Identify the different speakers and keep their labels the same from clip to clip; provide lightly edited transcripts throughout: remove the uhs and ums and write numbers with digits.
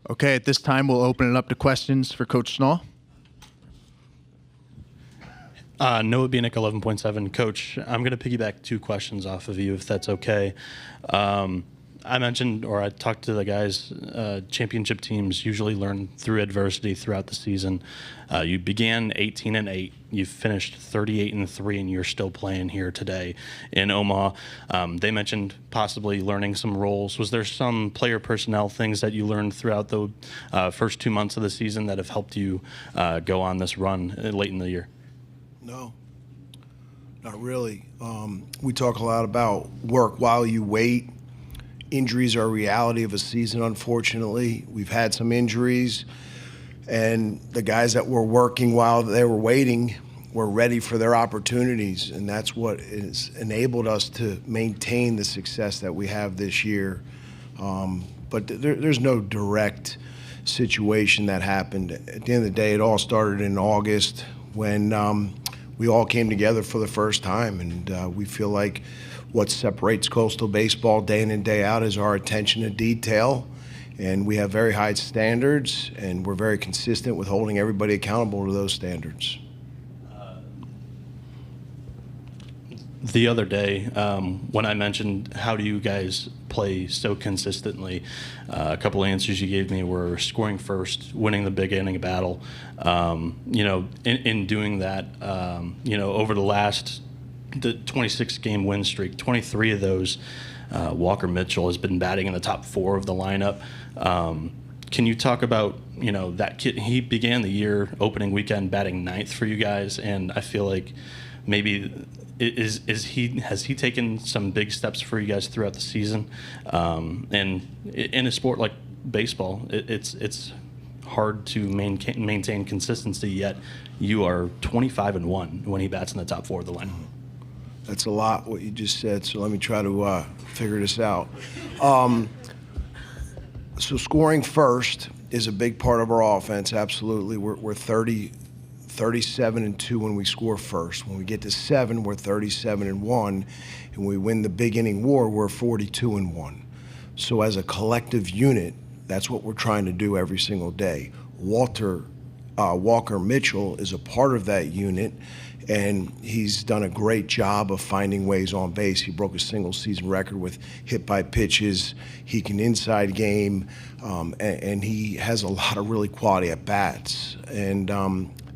Speaker 1: Okay, at this time, we'll open it up to questions for Coach Snall.
Speaker 2: Noah Bieniek, 11.7. Coach, I'm going to piggyback two questions off of you, if that's okay. I mentioned, or I talked to the guys, championship teams usually learn through adversity throughout the season. You began 18-8, you finished 38-3, and you're still playing here today in Omaha. They mentioned possibly learning some roles. Was there some player personnel things that you learned throughout the first 2 months of the season that have helped you go on this run late in the year?
Speaker 3: No, not really. We talk a lot about work while you wait. Injuries are a reality of a season, unfortunately. We've had some injuries, and the guys that were working while they were waiting were ready for their opportunities, and that's what has enabled us to maintain the success that we have this year. But there's no direct situation that happened. At the end of the day, it all started in August when we all came together for the first time, and we feel like what separates Coastal baseball day in and day out is our attention to detail, and we have very high standards, and we're very consistent with holding everybody accountable to those standards.
Speaker 2: The other day, when I mentioned how do you guys play so consistently, a couple of answers you gave me were scoring first, winning the big inning battle. In doing that, over the 26-game win streak, 23 of those, Walker Mitchell has been batting in the top 4 of the lineup. Can you talk about, that kid? He began the year opening weekend batting 9th for you guys, and I feel like maybe has he taken some big steps for you guys throughout the season? And in a sport like baseball, it's hard to maintain consistency, yet you are 25-1 when he bats in the top 4 of the lineup.
Speaker 3: That's a lot what you just said, so let me try to figure this out. So scoring first is a big part of our offense, absolutely. We're 37-2 when we score first. When we get to 7, we're 37-1, and we win the big inning war, we're 42-1. So as a collective unit, that's what we're trying to do every single day. Walker Mitchell is a part of that unit, and he's done a great job of finding ways on base. He broke a single-season record with hit-by-pitches. He can inside game, and he has a lot of really quality at-bats, and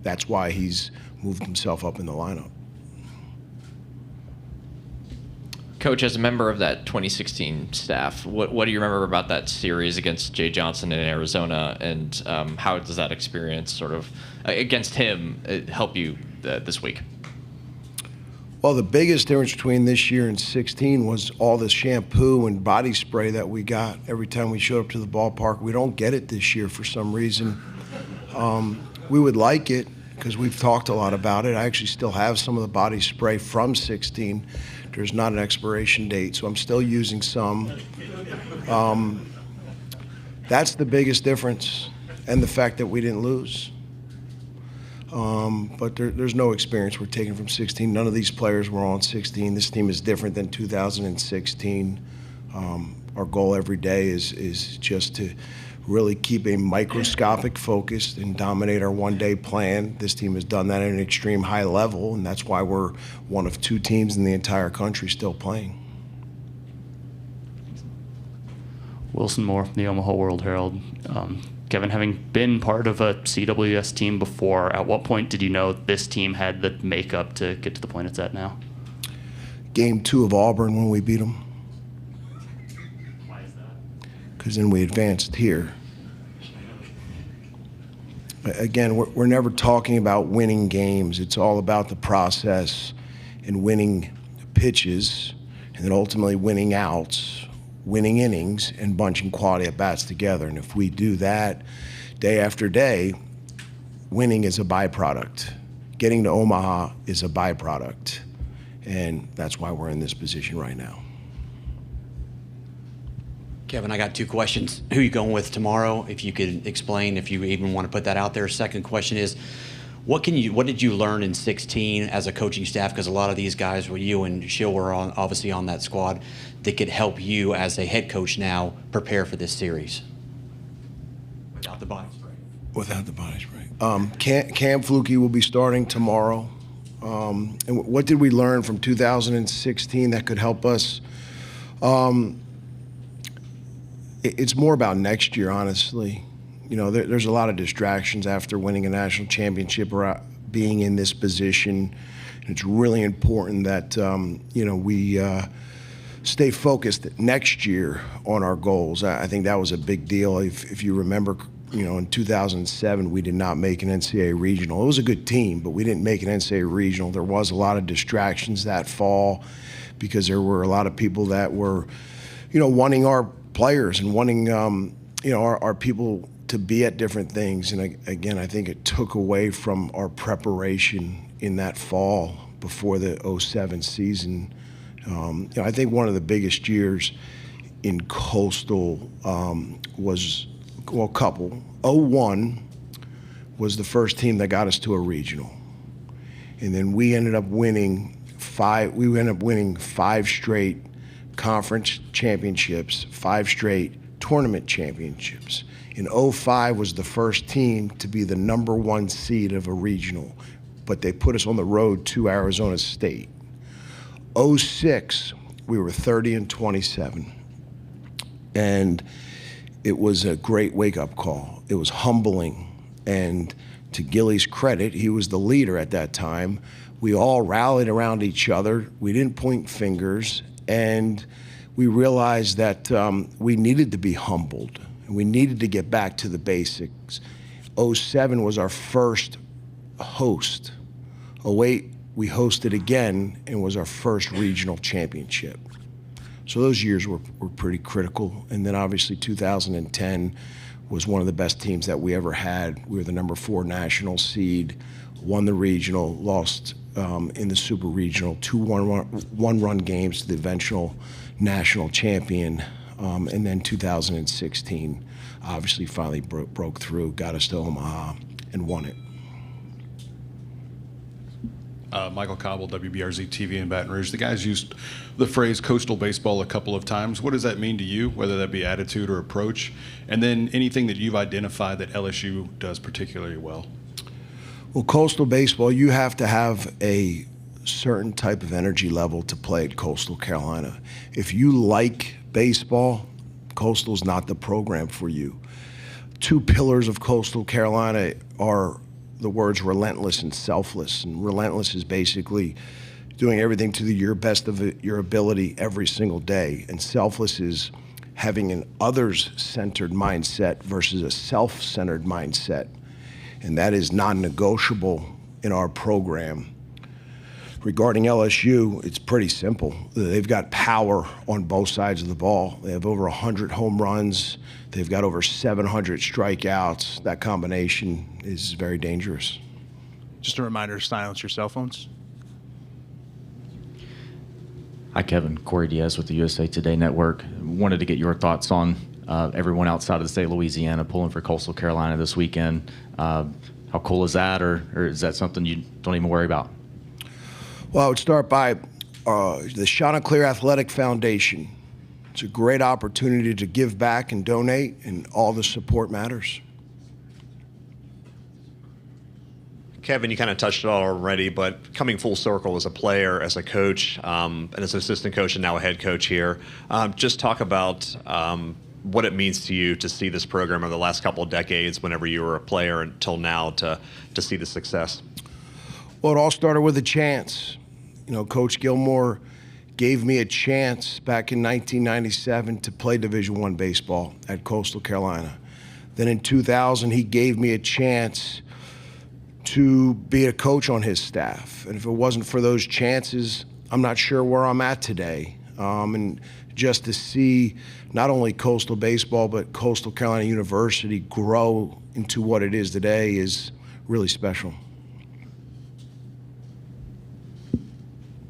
Speaker 3: that's why he's moved himself up in the lineup.
Speaker 4: Coach, as a member of that 2016 staff, what do you remember about that series against Jay Johnson in Arizona, and how does that experience sort of against him help you this week?
Speaker 3: Well, the biggest difference between this year and 16 was all the shampoo and body spray that we got every time we showed up to the ballpark. We don't get it this year for some reason. We would like it because we've talked a lot about it. I actually still have some of the body spray from 16. There's not an expiration date, so I'm still using some. That's the biggest difference, and the fact that we didn't lose. But there's no experience we're taking from 16. None of these players were on 16. This team is different than 2016. Our goal every day is just to really keep a microscopic focus and dominate our one-day plan. This team has done that at an extreme high level, and that's why we're one of 2 teams in the entire country still playing.
Speaker 5: Wilson Moore from the Omaha World-Herald. Kevin, having been part of a CWS team before, at what point did you know this team had the makeup to get to the point it's at now?
Speaker 3: Game 2 of Auburn when we beat them.
Speaker 5: Why is that?
Speaker 3: Because then we advanced here. Again, we're never talking about winning games. It's all about the process and winning pitches, and then ultimately winning outs, winning innings, and bunching quality at-bats together. And if we do that day after day, winning is a byproduct. Getting to Omaha is a byproduct. And that's why we're in this position right now.
Speaker 6: Kevin, I got 2 questions. Who are you going with tomorrow? If you could explain, if you even want to put that out there. Second question is, what did you learn in 16 as a coaching staff? Because a lot of these guys, you and Schill were obviously on that squad, that could help you as a head coach now prepare for this series. the body spray.
Speaker 3: Without the body spray. Cam Flukie will be starting tomorrow. And what did we learn from 2016 that could help us? It's more about next year, honestly. You know, there's a lot of distractions after winning a national championship or being in this position. And it's really important that, you know, we stay focused next year on our goals. I think that was a big deal. If you remember, you know, in 2007, we did not make an NCAA regional. It was a good team, but we didn't make an NCAA regional. There was a lot of distractions that fall because there were a lot of people that were, you know, wanting our players and wanting, you know, our people to be at different things. And again, I think it took away from our preparation in that fall before the 07 season. You know, I think one of the biggest years in Coastal was, well, a couple. 01 was the first team that got us to a regional. And then we ended up winning five straight conference championships, 5 straight tournament championships. In 05 was the first team to be the #1 seed of a regional, but they put us on the road to Arizona State. 06, we were 30-27. And it was a great wake-up call. It was humbling. And to Gilly's credit, he was the leader at that time. We all rallied around each other. We didn't point fingers. And we realized that we needed to be humbled. And we needed to get back to the basics. 07 was our first host. 08, we hosted again and was our first regional championship. So those years were pretty critical. And then obviously 2010 was one of the best teams that we ever had. We were the #4 national seed, won the regional, lost in the super regional, 2 one-run games to the eventual national champion. And then 2016 obviously finally broke through, got us to Omaha, and won it.
Speaker 7: Michael Cobble, WBRZ TV in Baton Rouge. The guys used the phrase coastal baseball a couple of times. What does that mean to you, whether that be attitude or approach? And then anything that you've identified that LSU does particularly well?
Speaker 3: Well, coastal baseball, you have to have a certain type of energy level to play at Coastal Carolina. If you like baseball, Coastal's not the program for you. 2 pillars of Coastal Carolina are the words relentless and selfless. And relentless is basically doing everything to your best of your ability every single day. And selfless is having an others-centered mindset versus a self-centered mindset. And that is non-negotiable in our program. Regarding LSU, it's pretty simple. They've got power on both sides of the ball. They have over 100 home runs. They've got over 700 strikeouts. That combination is very dangerous.
Speaker 1: Just a reminder to silence your cell phones.
Speaker 8: Hi, Kevin. Corey Diaz with the USA Today Network. Wanted to get your thoughts on everyone outside of the state of Louisiana pulling for Coastal Carolina this weekend. How cool is that, or is that something you don't even worry about?
Speaker 3: Well, I would start by the Chanticleers Athletic Foundation. It's a great opportunity to give back and donate, and all the support matters.
Speaker 9: Kevin, you kind of touched on it already, but coming full circle as a player, as a coach, and as an assistant coach and now a head coach here, just talk about what it means to you to see this program over the last couple of decades, whenever you were a player until now, to see the success.
Speaker 3: Well, it all started with a chance. You know, Coach Gilmore gave me a chance back in 1997 to play Division I baseball at Coastal Carolina. Then in 2000, he gave me a chance to be a coach on his staff. And if it wasn't for those chances, I'm not sure where I'm at today. And just to see not only Coastal baseball, but Coastal Carolina University grow into what it is today is really special.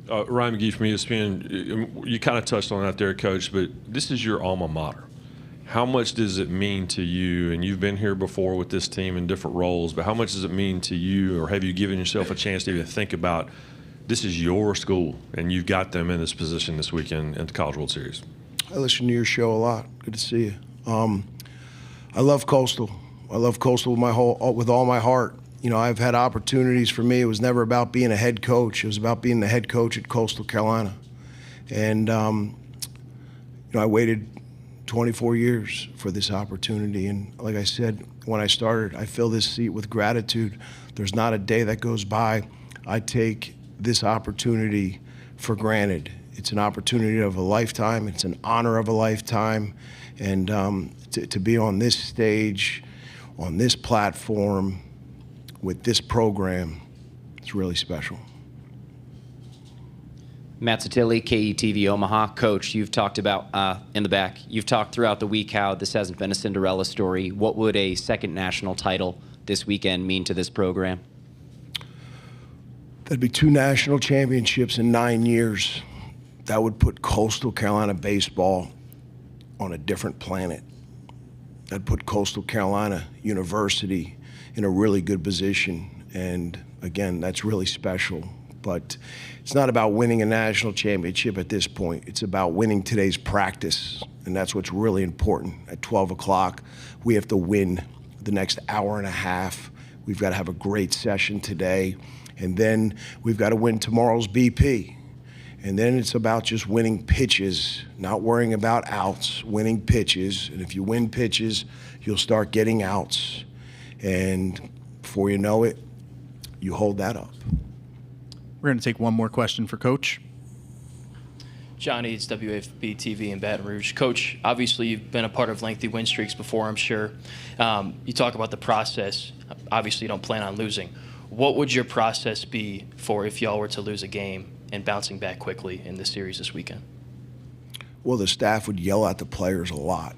Speaker 10: Ryan McGee from ESPN. You kind of touched on that there, Coach, but this is your alma mater. How much does it mean to you, and you've been here before with this team in different roles, but how much does it mean to you, or have you given yourself a chance to even think about this is your school, and you've got them in this position this weekend at the College World Series?
Speaker 3: I listen to your show a lot. Good to see you. I love Coastal. I love Coastal with all my heart. You know, I've had opportunities. For me, it was never about being a head coach. It was about being the head coach at Coastal Carolina. And, you know, I waited 24 years for this opportunity. And like I said, when I started, I fill this seat with gratitude. There's not a day that goes by I take this opportunity for granted. It's an opportunity of a lifetime. It's an honor of a lifetime. And to be on this stage, on this platform, with this program, it's really special.
Speaker 11: Matt Satilli, KETV Omaha. Coach, you've talked about, in the back, you've talked throughout the week how this hasn't been a Cinderella story. What would a second national title this weekend mean to this program?
Speaker 3: That'd be 2 national championships in 9 years. That would put Coastal Carolina baseball on a different planet. That'd put Coastal Carolina University in a really good position. And again, that's really special. But it's not about winning a national championship at this point. It's about winning today's practice. And that's what's really important. At 12 o'clock, we have to win the next hour and a half. We've got to have a great session today. And then we've got to win tomorrow's BP. And then it's about just winning pitches, not worrying about outs, winning pitches. And if you win pitches, you'll start getting outs. And before you know it, you hold that up.
Speaker 1: We're going to take one more question for Coach.
Speaker 12: John Eads, WFB TV in Baton Rouge. Coach, obviously you've been a part of lengthy win streaks before, I'm sure. You talk about the process. Obviously you don't plan on losing. What would your process be for if y'all were to lose a game and bouncing back quickly in this series this weekend?
Speaker 3: Well, the staff would yell at the players a lot.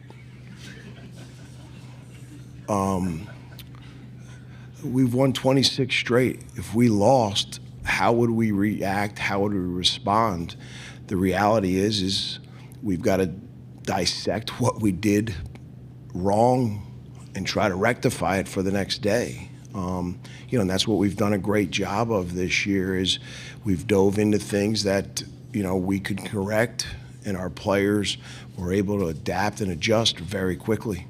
Speaker 3: We've won 26 straight. If we lost, how would we react? How would we respond? The reality is we've got to dissect what we did wrong and try to rectify it for the next day. You know, and that's what we've done a great job of this year is we've dove into things that, you know, we could correct, and our players were able to adapt and adjust very quickly.